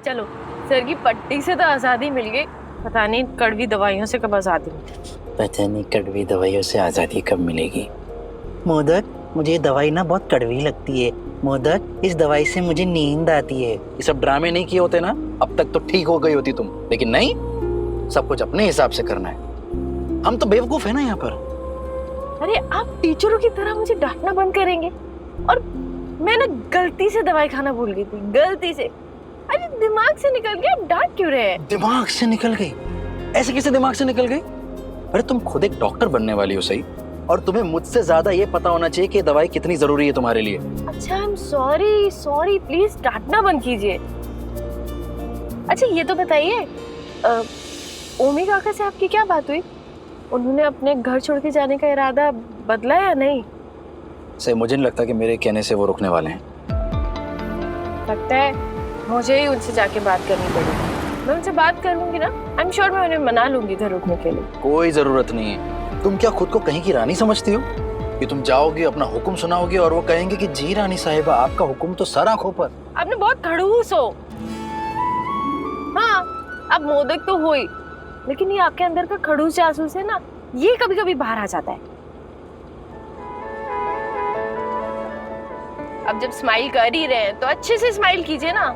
चलो, सर की पट्टी से तो आजादी मिल गई, पता नहीं कड़वी दवाइयों से कब आजादी मिलेगी। पता नहीं कड़वी दवाइयों से आजादी कब मिलेगी। मोदक, मुझे ये दवाई ना बहुत कड़वी लगती है। मोदक, इस दवाई से मुझे नींद आती है। ये सब ड्रामे नहीं किए होते ना, अब तक तो ठीक हो गई होती तुम, लेकिन नहीं, सब कुछ अपने हिसाब से करना है। हम तो बेवकूफ है ना यहाँ पर। अरे आप टीचरों की तरह मुझे डांटना बंद करेंगे? और मैं ना गलती से दवाई खाना भूल गई थी, गलती से। अरे दिमाग से निकल गया, आप डांट क्यों रहे हैं? दिमाग से निकल गई? ऐसे कैसे दिमाग से निकल गई? अरे तुम खुद एक डॉक्टर बनने वाली हो, सही, और तुम्हें मुझसे ज्यादा ये पता होना चाहिए कि दवाई कितनी जरूरी है तुम्हारे लिए। अच्छा, I am sorry sorry, please डांटना बंद कीजिए। अच्छा ये तो बताइए, ओमी काका से आपकी क्या बात हुई? उन्होंने अपने घर छोड़ के जाने का इरादा बदला या नहीं? सही, मुझे नहीं लगता कि मेरे कहने से वो रुकने वाले हैं। लगता है मुझे ही उनसे जाके बात करनी पड़ेगी। मैं उनसे बात कर लूंगी ना, आई एम श्योर मैं उन्हें मना लूंगी इधर रुकने के लिए। कोई जरूरत नहीं है। तुम क्या खुद को कहीं की रानी समझती हो कि तुम जाओगी, अपना हुक्म सुनाओगी और वो कहेंगे कि जी रानी साहिबा, आपका हुक्म तो सर आंखों पर। आपने बहुत खड़ूस हो। हाँ, अब मोदक तो हो ही, लेकिन ये आपके अंदर का खड़ूस जासूस है ना, ये कभी कभी बाहर आ जाता है। अब जब स्माइल कर ही रहे हैं तो अच्छे से स्माइल कीजिए ना।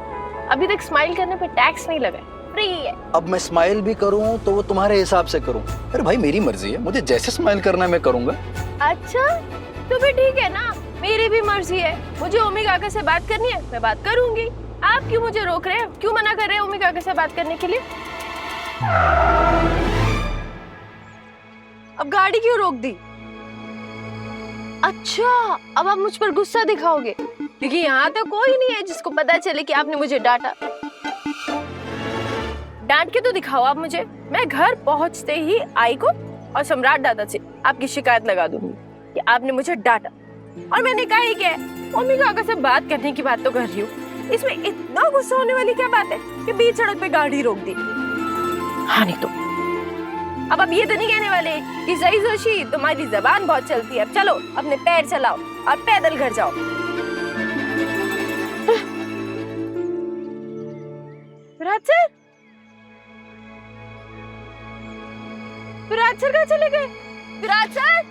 अभी तक स्माइल करने पे टैक्स नहीं लगा, फ्री है। अब मैं स्माइल भी करूं तो वो तुम्हारे हिसाब से करूं? अरे भाई, मेरी मर्जी है, मुझे जैसे स्माइल करना है मैं करूंगा। अच्छा तो भी ठीक है ना, मेरी भी मर्जी है। मुझे ओमी काका से बात करनी है, मैं बात करूंगी। आप क्यों मुझे रोक रहे हैं, क्यों मना कर रहे हैं ओमी काका से बात करने के लिए? अब गाड़ी क्यों रोक दी? अच्छा, अब आप मुझ पर गुस्सा दिखाओगे, क्योंकि यहाँ तो कोई नहीं है जिसको पता चले कि आपने मुझे डांटा। डांट के तो दिखाओ आप मुझे। मैं घर पहुंचते ही आई को और सम्राट दादा से आपकी शिकायत लगा दूंगी कि आपने मुझे डांटा। और मैंने कहा ही क्या है, ओमी काका से बात करने की बात तो कर रही हूँ। इसमें इतना गुस्सा होने वाली क्या बात है कि बीच सड़क पे गाड़ी रोक दी? हाँ नहीं तो अब आप ये तो नहीं कहने वाले कि सही जोशी तुम्हारी जबान बहुत चलती है। अब चलो अपने पैर चलाओ और पैदल घर जाओ। विराट सर, विराट सर कहाँ चले गए? विराट सर,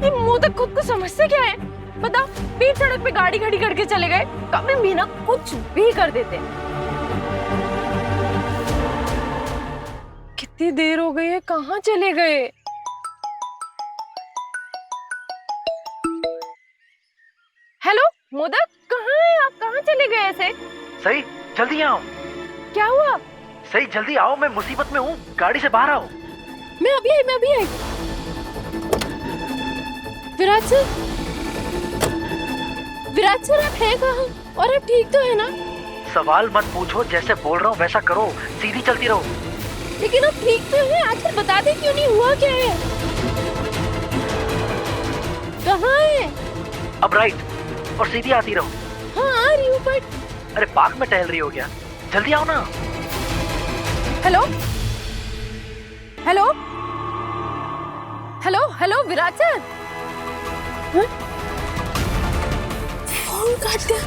ये मोदक खुद को समझते क्या है? बताओ, बीच सड़क पे गाड़ी खड़ी करके चले गए। कभी भी ना कुछ भी कर देते। कितनी देर हो गई है, कहाँ चले गए? हेलो मोदक, कहाँ हैं आप? कहाँ चले गए ऐसे? सही, जल्दी आओ। क्या हुआ? सही, जल्दी आओ, मैं मुसीबत में हूँ, गाड़ी से बाहर आओ। मैं अभी आई, मैं अभी आई। विराट सर, विराट सर आप हैं कहाँ? और आप ठीक तो है ना? सवाल मत पूछो, जैसे बोल रहा हूँ वैसा करो, सीधी चलती रहो। लेकिन आप ठीक तो हैं, आखिर बता दे क्यों नहीं, हुआ क्या है? कहाँ है? अब राइट और सीधी आती रहो। हाँ आ रही हूँ, बट अरे पार्क में टहल रही हो क्या? जल्दी आओ ना। Hello hello hello hello Virat sir, phone काट दिया।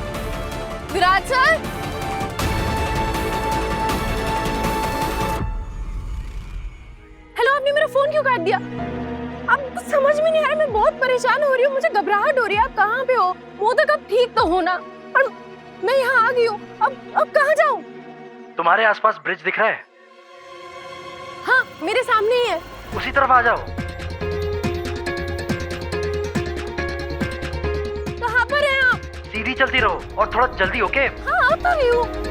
विराट सर, हेलो, आपने मेरा फोन क्यों काट दिया? अब कुछ समझ में नहीं आ रहा, मैं बहुत परेशान हो रही हूँ, मुझे घबराहट हो रही है। आप कहाँ पे हो? मोदक अब ठीक तो हो ना? और मैं यहाँ आ गई हूँ, अब कहाँ जाऊँ? तुम्हारे आसपास ब्रिज दिख रहा है? हाँ मेरे सामने ही है। उसी तरफ आ जाओ। कहाँ पर हैं आप? सीधी चलती रहो और थोड़ा जल्दी, ओके? हाँ आ तो रही हूँ।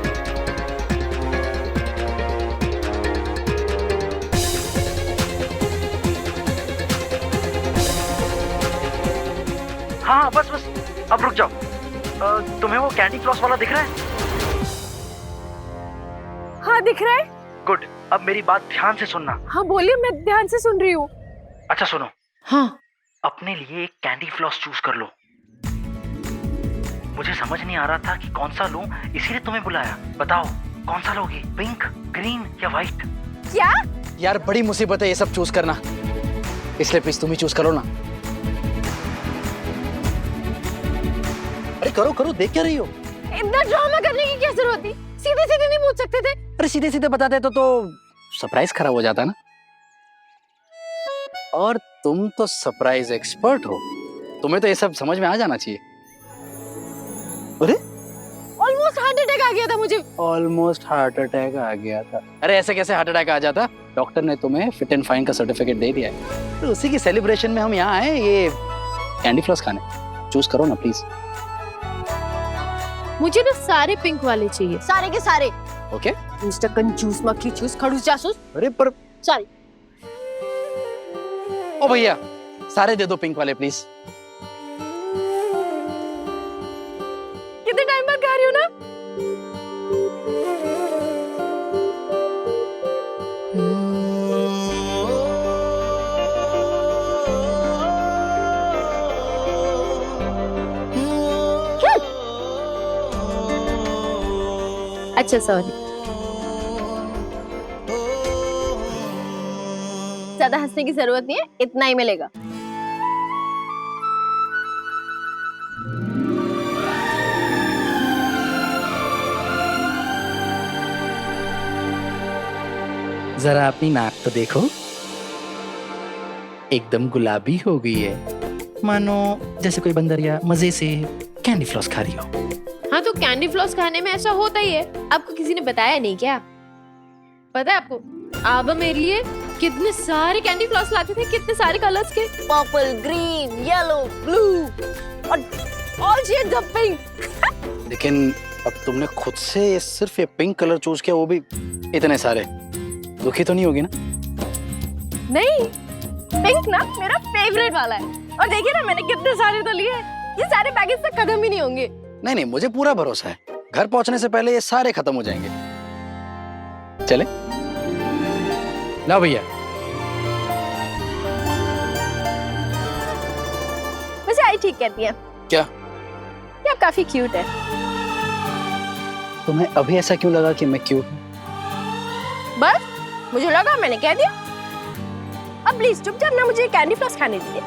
हाँ बस बस, अब रुक जाओ। तुम्हें वो कैंडी फ्लॉस वाला दिख रहा है? हाँ दिख रहा है। गुड, अब मेरी बात ध्यान से सुनना। हाँ बोलिए, मैं ध्यान से सुन रही हूँ। अच्छा सुनो। हाँ। अपने लिए एक कैंडी फ्लॉस चूज कर लो। मुझे समझ नहीं आ रहा था कि कौन सा लूं, इसीलिए तुम्हें बुलाया। बताओ कौन सा लोगी, पिंक, ग्रीन या व्हाइट? क्या? यार बड़ी मुसीबत है ये सब चूज करना, इसलिए प्लीज तुम ही चूज करो ना। अरे करो करो, देख क्या रही हो? इतना ड्रामा करने की क्या जरूरत थी? सीधे सीधे नहीं पूछ सकते थे? अरे सीधे सीधे बताते तो सरप्राइज खराब हो जाता ना। और तुम तो सरप्राइज एक्सपर्ट हो, तुम्हें तो ये सब समझ में आ जाना चाहिए। अरे ऑलमोस्ट हार्ट अटैक आ गया था मुझे। ऑलमोस्ट हार्ट अटैक आ गया था? अरे ऐसे कैसे हार्ट अटैक आ जाता? डॉक्टर ने तुम्हें फिट एंड फाइन का सर्टिफिकेट दे दिया है, तो उसी की सेलिब्रेशन में हम यहाँ आए ये कैंडी फ्लॉस खाने। चूज करो ना प्लीज। मुझे ना सारे पिंक वाले चाहिए, सारे के सारे। ओके। मिस्टर कंजूस, मक्खी चूस, खड़ूस जासूस। अरे पर सॉरी। ओ भैया सारे दे दो पिंक वाले प्लीज। कितने टाइम बाद खा रही हो ना? अच्छा सॉरी। ज्यादा हंसने की जरूरत नहीं है, इतना ही मिलेगा। जरा अपनी नाक तो देखो, एकदम गुलाबी हो गई है, मानो जैसे कोई बंदरिया मजे से कैंडी फ्लॉस खा रही हो। हाँ तो कैंडी फ्लॉस खाने में ऐसा होता ही है। आपको किसी ने बताया नहीं क्या? पता है आपको, आबा मेरे लिए कितने सारे कैंडी फ्लॉस लाते थे, कितने सारे कलर्स के, पर्पल, ग्रीन, येलो, ब्लू और ये द पिंक। लेकिन अब तुमने खुद से सिर्फ ये पिंक कलर चूज किया, वो भी इतने सारे, दुखी तो नहीं होगी ना? नहीं, पिंक ना मेरा फेवरेट वाला है। और देखिए ना मैंने कितने सारे तो लिए हैं। ये सारे पैकेज तक खत्म ही नहीं होंगे। नहीं नहीं, मुझे पूरा भरोसा है, घर पहुंचने से पहले ये सारे खत्म हो जाएंगे। चले लाओ भैया। वैसे आई ठीक कहती है। क्या? ये आप काफी क्यूट है। तुम्हें अभी ऐसा क्यों लगा कि मैं क्यूट हूँ? बस मुझे लगा, मैंने कह दिया। अब प्लीज चुपचाप ना मुझे कैंडी फ्लॉस खाने दीजिए।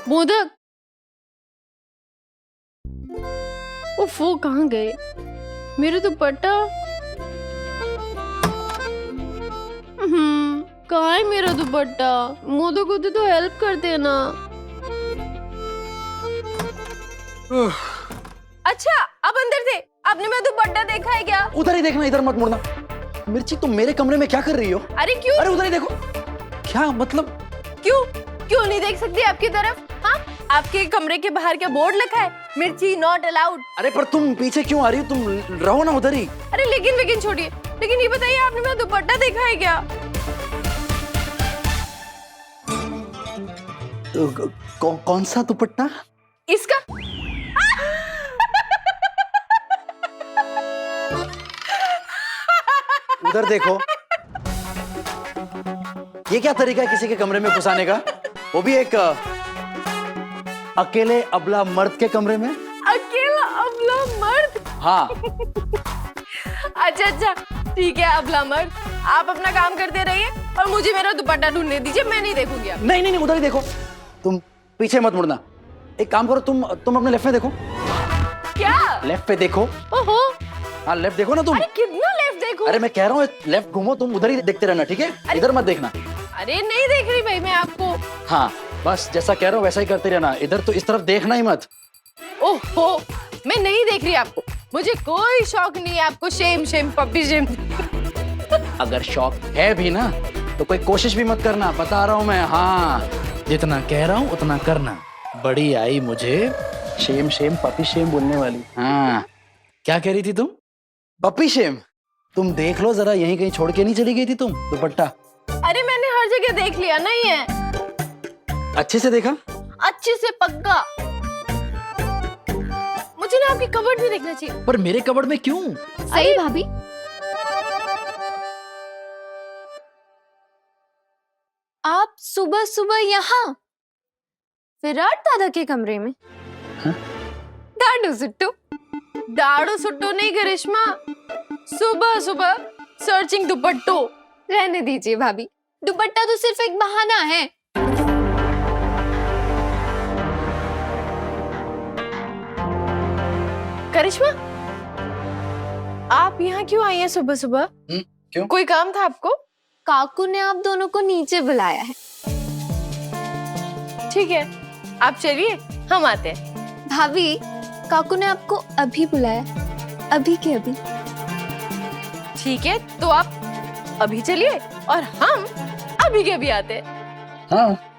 मोदक, उफ, वो कहाँ गए मेरे दुपट्टा? कहाँ है मेरा दुपट्टा? मोदक होते तो हेल्प करते ना। अच्छा अब अंदर थे, आपने मेरा दुपट्टा देखा है क्या? उधर ही देखना, इधर मत मुड़ना। मिर्ची तुम मेरे कमरे में क्या कर रही हो? अरे क्यों? अरे उधर ही देखो। क्या मतलब? क्यों क्यों नहीं देख सकती आपकी तरफ? हाँ, आपके कमरे के बाहर क्या बोर्ड लिखा है, मिर्ची नॉट अलाउड? अरे पर तुम पीछे क्यों आ रही हो? तुम रहो ना उधर ही। अरे लेकिन छोड़िए, लेकिन ये बताइए आपने मेरा दुपट्टा देखा है क्या? कौन सा दुपट्टा? इसका। उधर देखो। ये क्या तरीका है किसी के कमरे में घुसाने का, वो भी एक अकेले अबला मर्द के कमरे में? अकेला अबला मर्द? हाँ। अच्छा ठीक है अबला मर्द, आप अपना काम करते रहिए और मुझे मेरा दुपट्टा ढूंढने दीजिए, मैं नहीं देखूंगी अब। नहीं, उधर ही देखो। तुम पीछे मत मुड़ना। एक काम करो, तुम अपने लेफ्ट में देखो। क्या? लेफ्ट पे देखो। ओहो। हाँ लेफ्ट देखो ना तुम। अरे कितना लेफ्ट देखूं? अरे मैं कह रहा हूँ लेफ्ट घूमो, तुम उधर ही देखते रहना, ठीक है? इधर मत देखना। अरे नहीं देख रही भाई मैं आपको। हाँ बस जैसा कह रहा हूँ वैसा ही करते रहना, इधर तो इस तरफ देखना ही मत। ओहो, मैं नहीं देख रही आपको, मुझे कोई शौक नहीं है आपको शेम पप्पी शेम। अगर शौक है भी ना तो कोई कोशिश भी मत करना, बता रहा हूँ मैं। हाँ जितना कह रहा हूँ उतना करना। बड़ी आई मुझे शेम पपी शेम बोलने वाली। हाँ क्या कह रही थी तुम? पपी शेम? तुम देख लो जरा, यहीं कहीं छोड़ के नहीं चली गई थी तुम दुपट्टा? अरे मैंने हर जगह देख लिया, नहीं है। अच्छे से देखा? अच्छे से पक्का। मुझे ना आपकी कबर्ड भी देखना चाहिए। पर मेरे कबर्ड में क्यों? सही भाभी, आप सुबह सुबह यहाँ विराट दादा के कमरे में? हाँ? दाड़ू सुट्टू नहीं करिश्मा, सुबह सुबह सर्चिंग दुपट्टो। रहने दीजिए भाभी, दुपट्टा तो सिर्फ एक बहाना है। करिश्मा, आप यहाँ क्यों आई हैं सुबह सुबह? क्यों? कोई काम था आपको? काकू ने आप दोनों को नीचे बुलाया है। ठीक है, आप चलिए, हम आते हैं। भाभी, काकू ने आपको अभी बुलाया, अभी के अभी। ठीक है, तो आप अभी चलिए और हम अभी के अभी आते हैं। हाँ